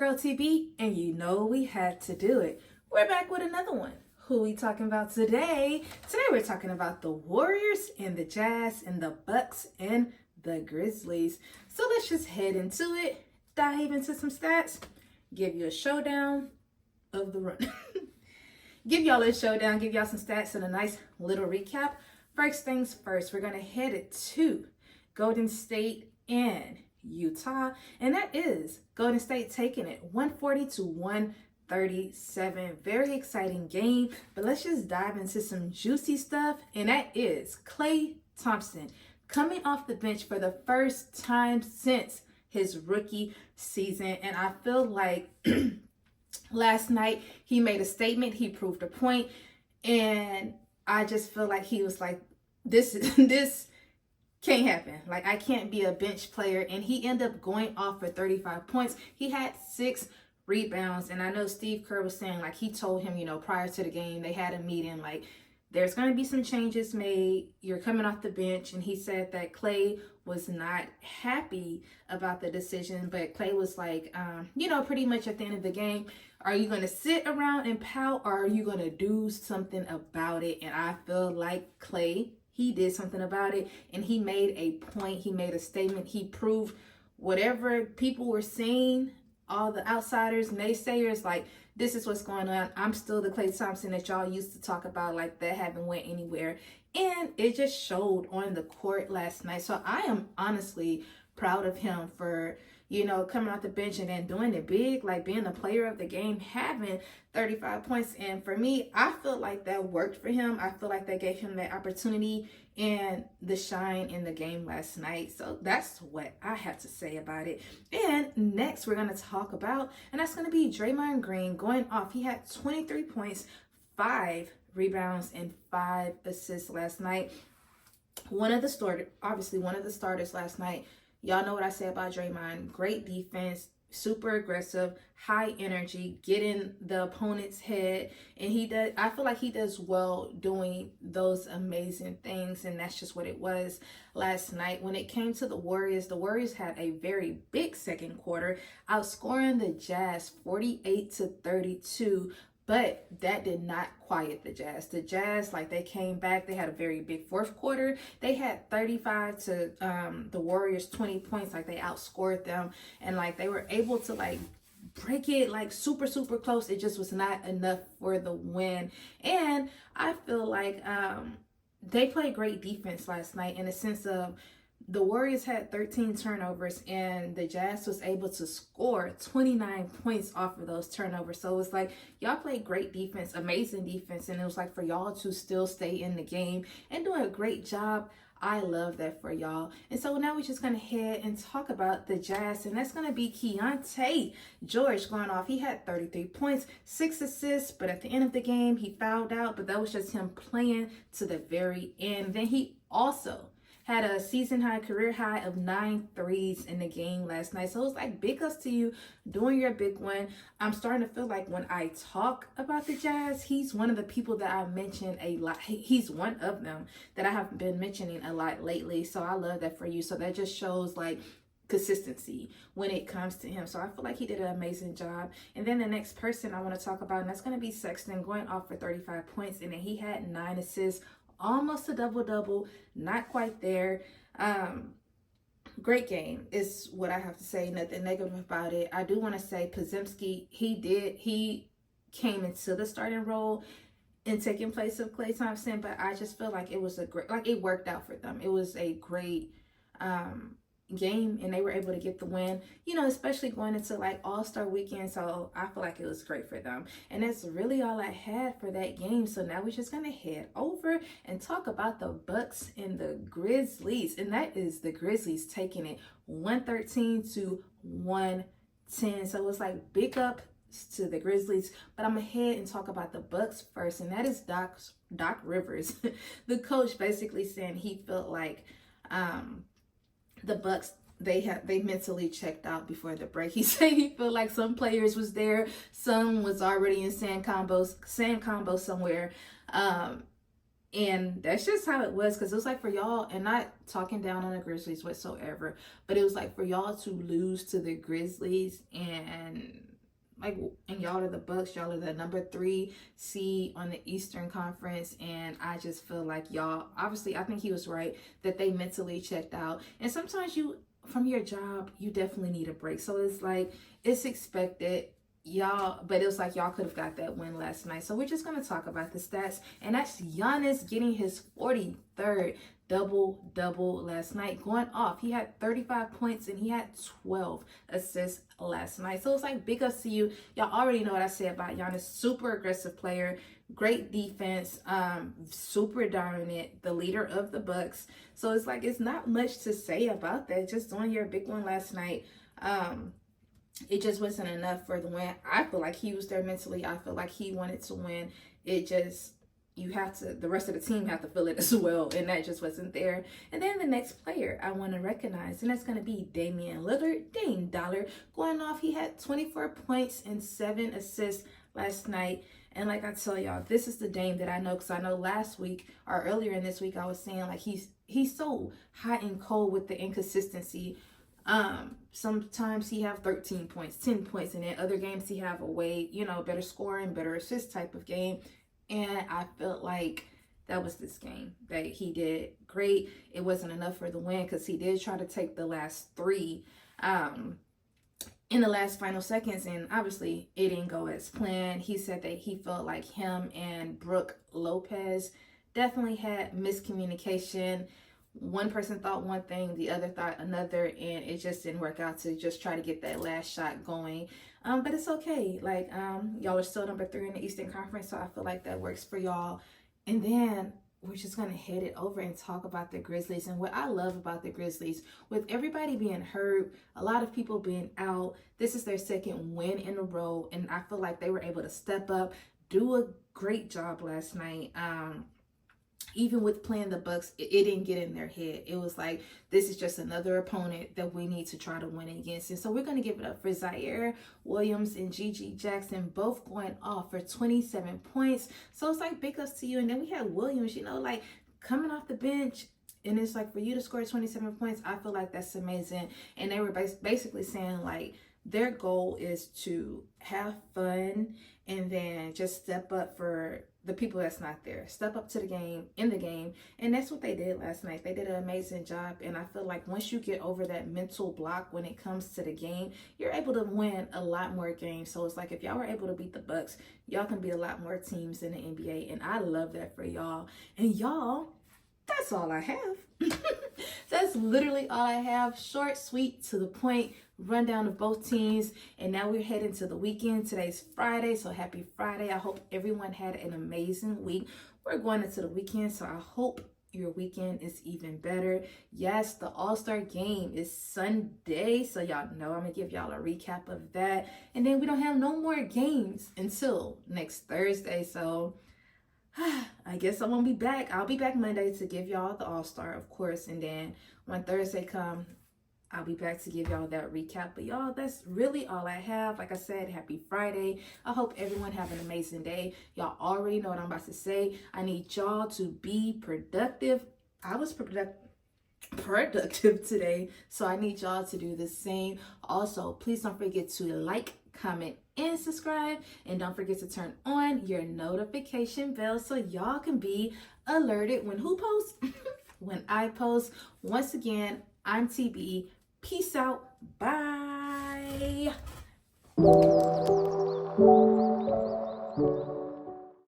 girl TB, and you know we had to do it. We're back with another one. Who we talking about today? Today we're talking about the Warriors and the Jazz and the Bucks and the Grizzlies. So let's just head into it, dive into some stats, give you a showdown of the run. Give y'all a showdown, give y'all some stats and a nice little recap. First things first, we're going to head it to Golden State and Utah, and that is Golden State taking it 140 to 137. Very exciting game, but let's just dive into some juicy stuff, and that is Klay Thompson coming off the bench for the first time since his rookie season. And I feel like last night he made a statement, he proved a point, and I just feel like he was like, this can't happen. Like, I can't be a bench player. And he ended up going off for 35 points. He had 6 rebounds. And I know Steve Kerr was saying, like, he told him, prior to the game, they had a meeting, like, there's going to be some changes made. You're coming off the bench. And he said that Klay was not happy about the decision. But Klay was like, pretty much at the end of the game, are you going to sit around and pout, or are you going to do something about it? And I feel like Klay, he did something about it, and he made a point. He made a statement. He proved whatever people were saying, all the outsiders, naysayers, like, this is what's going on. I'm still the Klay Thompson that y'all used to talk about, like, that haven't went anywhere. And it just showed on the court last night. So I am honestly proud of him for, coming off the bench and then doing it big, like being a player of the game, having 35 points. And for me, I feel like that worked for him. I feel like that gave him that opportunity and the shine in the game last night. So that's what I have to say about it. And next we're going to talk about, and that's going to be Draymond Green going off. He had 23 points, 5 rebounds, and 5 assists last night. One of the starters last night. Y'all know what I say about Draymond. Great defense, super aggressive, high energy, get in the opponent's head. And I feel like he does well doing those amazing things. And that's just what it was last night. When it came to the Warriors had a very big second quarter, outscoring the Jazz 48-32. But that did not quiet the Jazz. The Jazz, like, they came back. They had a very big fourth quarter. They had 35 to the Warriors 20 points. Like, they outscored them. And, like, they were able to, like, break it, like, super, super close. It just was not enough for the win. And I feel like they played great defense last night in the sense of the Warriors had 13 turnovers and the Jazz was able to score 29 points off of those turnovers. So it was like, y'all played great defense, amazing defense. And it was like for y'all to still stay in the game and doing a great job. I love that for y'all. And so now we're just going to head and talk about the Jazz. And that's going to be Keyonte George going off. He had 33 points, 6 assists. But at the end of the game, he fouled out. But that was just him playing to the very end. Then he also had a season high, career high of 9 threes in the game last night. So it was like, big ups to you doing your big one. I'm starting to feel like when I talk about the Jazz, he's one of the people that I mention a lot. He's one of them that I have been mentioning a lot lately. So I love that for you. So that just shows like consistency when it comes to him. So I feel like he did an amazing job. And then the next person I want to talk about, and that's going to be Sexton, going off for 35 points. And then he had 9 assists. Almost a double-double, not quite there. Great game is what I have to say. Nothing negative about it. I do want to say Podziemski, he came into the starting role and taking place of Klay Thompson, but I just feel like it was it worked out for them. It was a great game, and they were able to get the win, especially going into like All-Star weekend. So I feel like it was great for them. And that's really all I had for that game. So now we're just gonna head over and talk about the Bucks and the Grizzlies, and that is the Grizzlies taking it 113 to 110. So it was like big up to the Grizzlies, but I'm gonna head and talk about the Bucks first, and that is Doc Rivers the coach, basically saying he felt like the Bucks, they mentally checked out before the break. He said he felt like some players was there, some was already in sand combo somewhere, and that's just how it was. Because it was like for y'all, and not talking down on the Grizzlies whatsoever, but it was like for y'all to lose to the Grizzlies and Like, and y'all are the Bucks. Y'all are the number 3 seed on the Eastern Conference. And I just feel like y'all, obviously, I think he was right that they mentally checked out. And sometimes from your job, you definitely need a break. So it's like, it's expected. Y'all, but it was like y'all could have got that win last night. So we're just going to talk about the stats. And that's Giannis getting his 43rd double last night, going off. He had 35 points and he had 12 assists last night. So it's like big ups to you. Y'all already know what I say about Giannis. Super aggressive player, great defense, super dominant, the leader of the Bucks. So it's like, it's not much to say about that. Just doing your big one last night. It just wasn't enough for the win. I feel like he was there mentally. I feel like he wanted to win. It just, the rest of the team have to feel it as well. And that just wasn't there. And then the next player I want to recognize, and that's going to be Damian Lillard, Dame Dollar, going off. He had 24 points and 7 assists last night. And like I tell y'all, this is the Dame that I know, because I know last week or earlier in this week, I was saying like he's so hot and cold with the inconsistency. Sometimes he have 13 points, 10 points, and then other games he have a way, better scoring, better assist type of game. And I felt like that was this game that he did great. It wasn't enough for the win, because he did try to take the last 3 in the last final seconds, and obviously it didn't go as planned. He said that he felt like him and Brook Lopez definitely had miscommunication. One person thought one thing, the other thought another, and it just didn't work out to just try to get that last shot going. But it's okay. Like, y'all are still number 3 in the Eastern Conference, so I feel like that works for y'all. And then we're just going to head it over and talk about the Grizzlies. And what I love about the Grizzlies, with everybody being hurt, a lot of people being out, this is their 2nd win in a row, and I feel like they were able to step up, do a great job last night. Even with playing the Bucks, it didn't get in their head. It was like, this is just another opponent that we need to try to win against. And so we're going to give it up for Ziaire Williams and Gigi Jackson, both going off for 27 points. So it's like big ups to you. And then we had Williams, like coming off the bench. And it's like, for you to score 27 points, I feel like that's amazing. And they were basically saying like, their goal is to have fun and then just step up for the people that's not there. Step up to the game, in the game. And that's what they did last night. They did an amazing job. And I feel like once you get over that mental block when it comes to the game, you're able to win a lot more games. So it's like, if y'all were able to beat the Bucks, y'all can beat a lot more teams in the NBA. And I love that for y'all. And y'all, that's all I have. That's literally all I have. Short, sweet, to the point rundown of both teams. And now we're heading to the weekend. Today's Friday, so happy Friday. I hope everyone had an amazing week. We're going into the weekend, so I hope your weekend is even better. Yes, the All-Star game is Sunday, so y'all know I'm gonna give y'all a recap of that. And then we don't have no more games until next Thursday, so I guess I won't be back. I'll be back Monday to give y'all the All-Star, of course, and then when Thursday comes, I'll be back to give y'all that recap. But y'all, that's really all I have. Like I said, happy Friday. I hope everyone have an amazing day. Y'all already know what I'm about to say. I need y'all to be productive. I was productive today, so I need y'all to do the same. Also, please don't forget to like, comment, and subscribe, and don't forget to turn on your notification bell so y'all can be alerted when who posts? When I post. Once again, I'm TB. Peace out. Bye.